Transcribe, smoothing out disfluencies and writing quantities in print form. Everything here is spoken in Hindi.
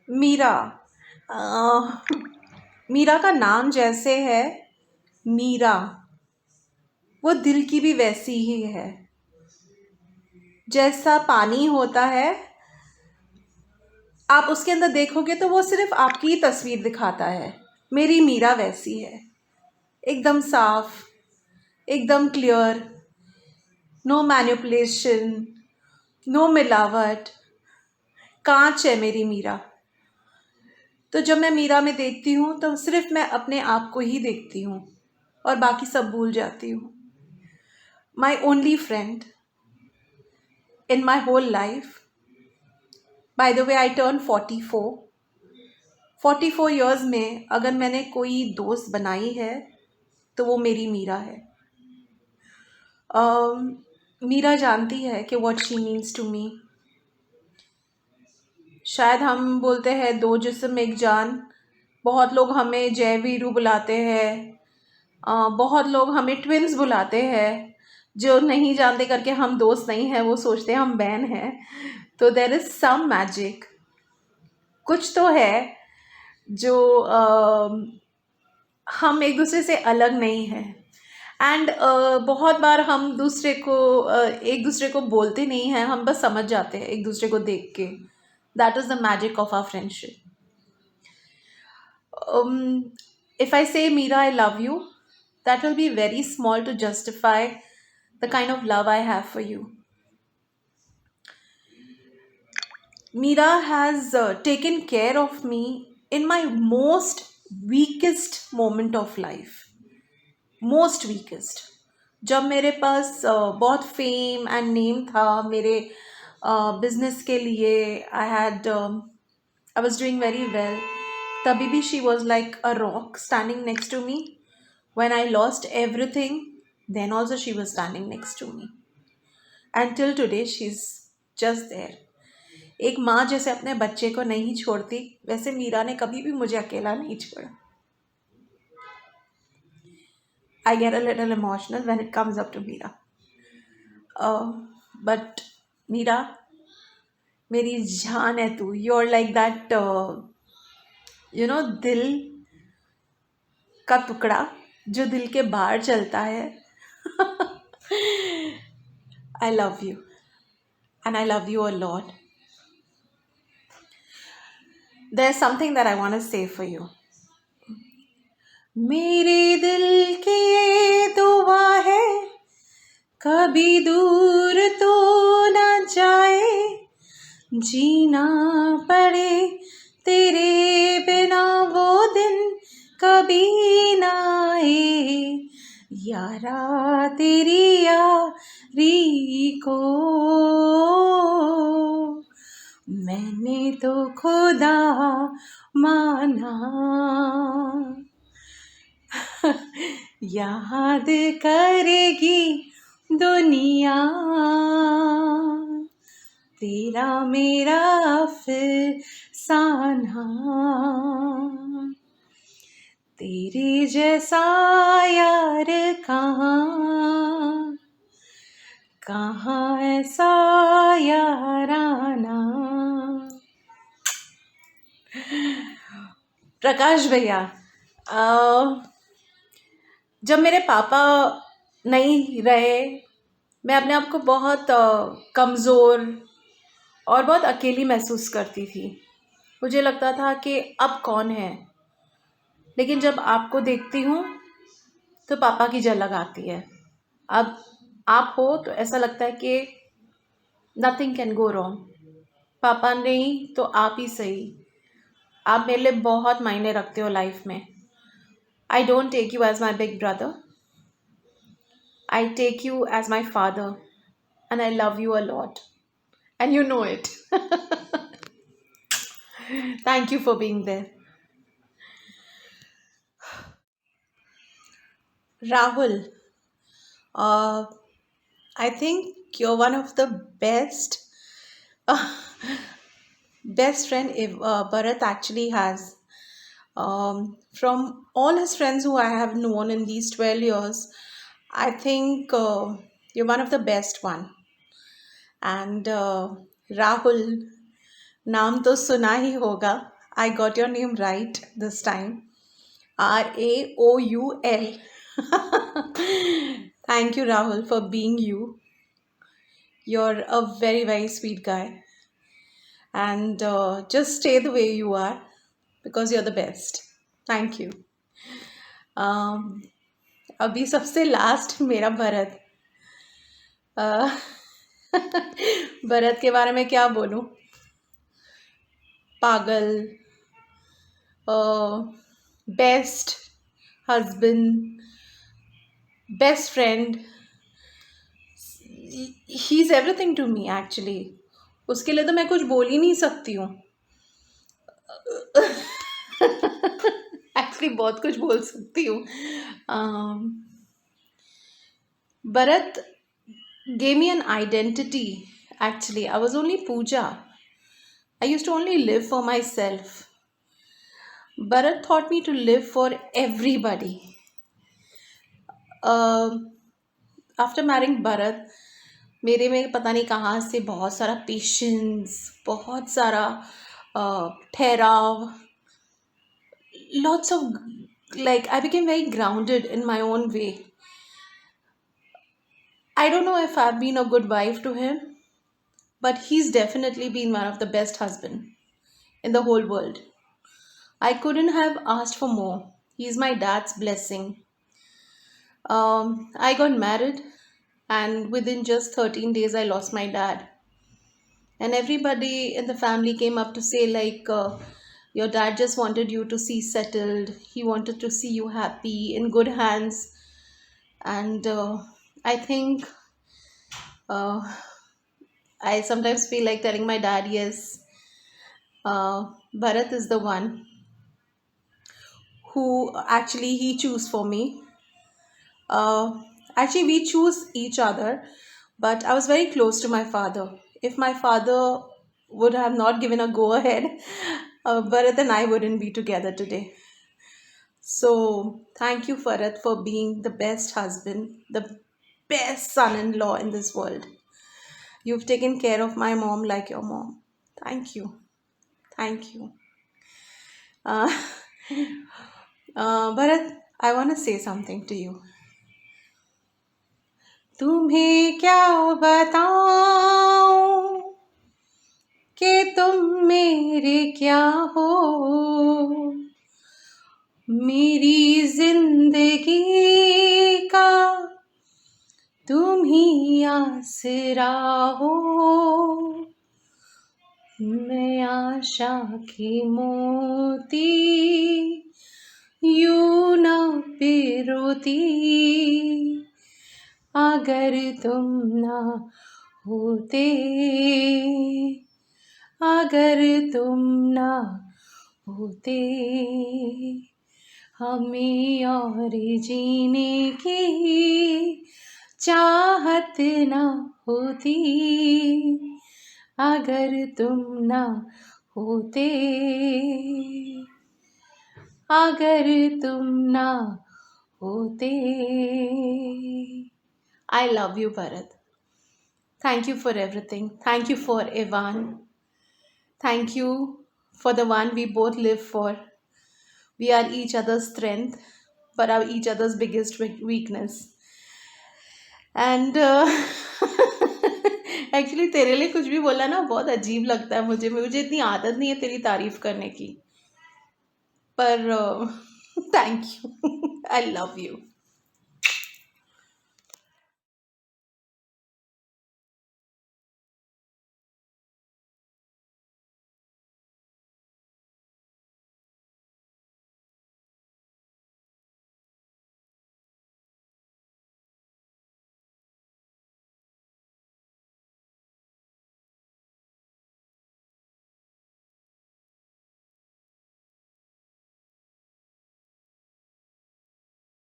मीरा। अ, मीरा का नाम जैसे है, मीरा, वो दिल की भी वैसी ही है। जैसा पानी होता है, आप उसके अंदर देखोगे तो वो सिर्फ आपकी ही तस्वीर दिखाता है। मेरी मीरा वैसी है, एकदम साफ, एकदम क्लियर, नो मैनिपुलेशन, नो मिलावट, कांच है मेरी मीरा। तो जब मैं मीरा में देखती हूँ तो सिर्फ मैं अपने आप को ही देखती हूँ और बाकी सब भूल जाती हूँ। My only friend in my whole life. By the way, I turn 44 में अगर मैंने कोई दोस्त बनाई है तो वो मेरी मीरा है। मीरा जानती है कि what she means to me. शायद हम बोलते हैं दो जिस्म एक जान। बहुत लोग हमें जय वीरू बुलाते हैं, बहुत लोग हमें ट्विन्स बुलाते हैं। जो नहीं जानते करके हम दोस्त नहीं हैं, वो सोचते हैं हम बहन हैं। तो देर इज़ सम मैजिक, कुछ तो है जो हम एक दूसरे से अलग नहीं हैं। एंड बहुत बार हम एक दूसरे को बोलते नहीं हैं, हम बस समझ जाते हैं एक दूसरे को देख के। That is the magic of our friendship. If I say, Meera, I love you, that will be very small to justify the kind of love I have for you. Meera has taken care of me in my most weakest moment of life. Most weakest. जब मेरे पास बहुत फेम एंड नेम था मेरे बिजनेस के लिए, I was doing very well, तभी भी she was like a rock standing next to me. When I lost everything, then also she was standing next to me. And till today, she's just there. एक माँ जैसे अपने बच्चे को नहीं छोड़ती, वैसे मीरा ने कभी भी मुझे अकेला नहीं छोड़ा. I get a little emotional when it comes up to Meera. But Meera, मेरी जान है तू. You're like that, दिल का टुकड़ा जो दिल के बाहर चलता है. I love you. And I love you a lot. There's something that I want to say for you. मेरे दिल की ये दुआ है, कभी दूर तो न जाए, जीना पड़े तेरे बिना वो दिन कभी ना आए, यारा तेरी यारी को मैंने तो खुदा माना, याद करेगी दुनिया तेरा मेरा अफसाना, तेरे जैसा यार कहाँ, कहाँ ऐसा याराना. प्रकाश भैया, जब मेरे पापा नहीं रहे, मैं अपने आप को बहुत कमज़ोर और बहुत अकेली महसूस करती थी. मुझे लगता था कि अब कौन है. लेकिन जब आपको देखती हूँ तो पापा की झलक आती है. अब आप हो तो ऐसा लगता है कि नथिंग कैन गो रॉन्ग. पापा नहीं तो आप ही सही. आप मेरे लिए बहुत मायने रखते हो लाइफ में. I don't take you as my big brother, I take you as my father, and I love you a lot. And you know it. Thank you for being there. Rahul, uh, I think you're one of the best friend Bharat actually has. From all his friends who I have known in these 12 years, I think you're one of the best one. And Rahul, नाम तो सुना ही होगा. I got your name right this time. Raoul. Thank you, Rahul, for being you. You're a very, very sweet guy. And just stay the way you are because you're the best. Thank you. um, अभी सबसे लास्ट मेरा भरत. अ, भरत के बारे में क्या बोलूं. पागल, best husband, best friend. He is everything to me actually. उसके लिए तो मैं कुछ बोल ही नहीं सकती हूँ. एक्चुअली बहुत कुछ बोल सकती हूँ. Bharat gave me an identity. Actually, I was only Pooja. I used to only live for myself. Bharat taught me to live for everybody. After marrying Bharat, मेरे में पता नहीं कहाँ से बहुत सारा पेशेंस, बहुत सारा ठहराव, lots of, like, I became very grounded in my own way. I don't know if I've been a good wife to him, but he's definitely been one of the best husband in the whole world. I couldn't have asked for more. He's my dad's blessing. I got married, and within just 13 days, I lost my dad. And everybody in the family came up to say, like, your dad just wanted you to see settled. He wanted to see you happy, in good hands. And I think uh, I sometimes feel like telling my dad, yes, Bharat is the one who actually he choose for me. Actually, we choose each other, but I was very close to my father. If my father would have not given a go ahead, Bharat and I wouldn't be together today. So, thank you, Bharat, for being the best husband, the best son in law in this world. You've taken care of my mom like your mom. Thank you. Thank you. Uh, Bharat, I want to say something to you. तुम्हें क्या बताऊं कि तुम मेरे क्या हो. मेरी जिंदगी का तुम ही आसरा हो. मैं आशा की मोती यूं न पिरोती अगर तुम ना होते, अगर तुम ना होते. हमें और जीने की चाहत ना होती अगर तुम ना होते, अगर तुम ना होते. I love you, Bharat. Thank you for everything. Thank you for Ivan. Thank you for the one we both live for. We are each other's strength, but are each other's biggest weakness. And actually तेरे लिए कुछ भी बोला ना बहुत अजीब लगता है मुझे. मुझे इतनी आदत नहीं है तेरी तारीफ करने की. पर thank you. I love you.